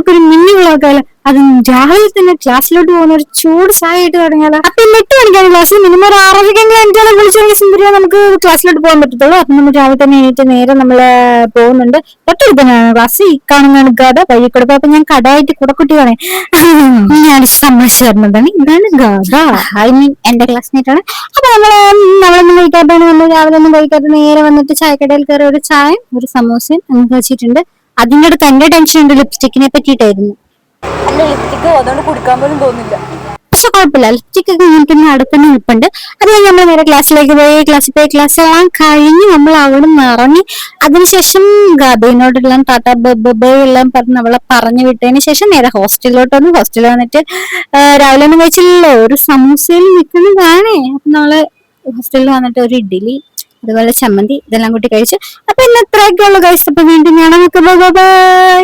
നമുക്കൊരു മിനി വ്ളോഗായാലോ? അത് രാവിലെ തന്നെ ക്ലാസ്സിലോട്ട് പോകുന്ന ഒരു ചൂട് ചായ ആയിട്ട് തുടങ്ങിയാലോ? അപ്പൊ 8 മണിക്കാണ് ക്ലാസ്. മിനിമം ഒരു 6:30 എഞ്ചാണ് വിളിച്ചു സുന്ദരിയോ നമുക്ക് ക്ലാസ്സിലോട്ട് പോകാൻ പറ്റത്തുള്ളൂ. അപ്പൊ നമ്മൾ രാവിലെ തന്നെ എണീറ്റ് നേരെ നമ്മള് പോകുന്നുണ്ട്. തൊട്ടടുത്തന്നെയാണ് ക്ലാസ്. ഈ കാണുന്നതാണ് ഗാഥ വഴിക്കൂടെ. അപ്പൊ ഞാൻ കടയായിട്ട് കുടക്കുട്ടിയാണ്. ഞാൻ തമാശ പറഞ്ഞതാണ്. ഇതാണ് ഗാഥ. ഐ മീൻ എന്റെ ക്ലാസ്മേറ്റ് ആണ്. അപ്പൊ നമ്മളൊന്നും കഴിക്കാത്തതാണ്. നമ്മൾ രാവിലെ ഒന്നും കഴിക്കാത്ത നേരെ വന്നിട്ട് ചായക്കടയിൽ കയറി ഒരു ചായയും ഒരു സമോസയും അങ്ങ് കഴിച്ചിട്ടുണ്ട്. അതിന്റെ അടുത്ത് എന്റെ ടെൻഷൻ ഉണ്ട് ലിപ്സ്റ്റിക്കിനെ പറ്റിയിട്ടായിരുന്നു. അല്ല, ലിപ്സ്റ്റിക്ക് അതുകൊണ്ട് കുടിക്കാൻ പോലും തോന്നില്ല. പക്ഷെ കുഴപ്പമില്ല, ലിപ്സ്റ്റിക് ഒക്കെ ഇങ്ങനെ അടുത്തന്നെ നിൽപ്പുണ്ട്. അത് കഴിഞ്ഞ് നമ്മൾ നേരെ ക്ലാസ്സിലേക്ക് പോയി. ക്ലാസ് എല്ലാം കഴിഞ്ഞ് നമ്മൾ അവിടെ നിന്ന് ഇറങ്ങി. അതിനുശേഷം ഗാബിനോടെല്ലാം ടാറ്റ ബൈ എല്ലാം പറഞ്ഞ് അവളെ പറഞ്ഞു വിട്ടതിന് ശേഷം നേരെ ഹോസ്റ്റലിലോട്ട് വന്നു. ഹോസ്റ്റലിൽ വന്നിട്ട് രാവിലെ ഒന്നും കഴിച്ചില്ലല്ലോ, ഒരു സമൂസയിൽ നിൽക്കുന്നതാണേ. അപ്പൊ നമ്മള് ഹോസ്റ്റലിൽ വന്നിട്ട് ഒരു ഇഡ്ഡലി അതുപോലെ ചമ്മന്തി ഇതെല്ലാം കൂട്ടി കഴിച്ചു. അപ്പൊ ഇന്ന് ഇത്രയൊക്കെ ഉള്ളു ഗൈസ്. അപ്പൊ വീണ്ടും ഞാൻ ബൈ.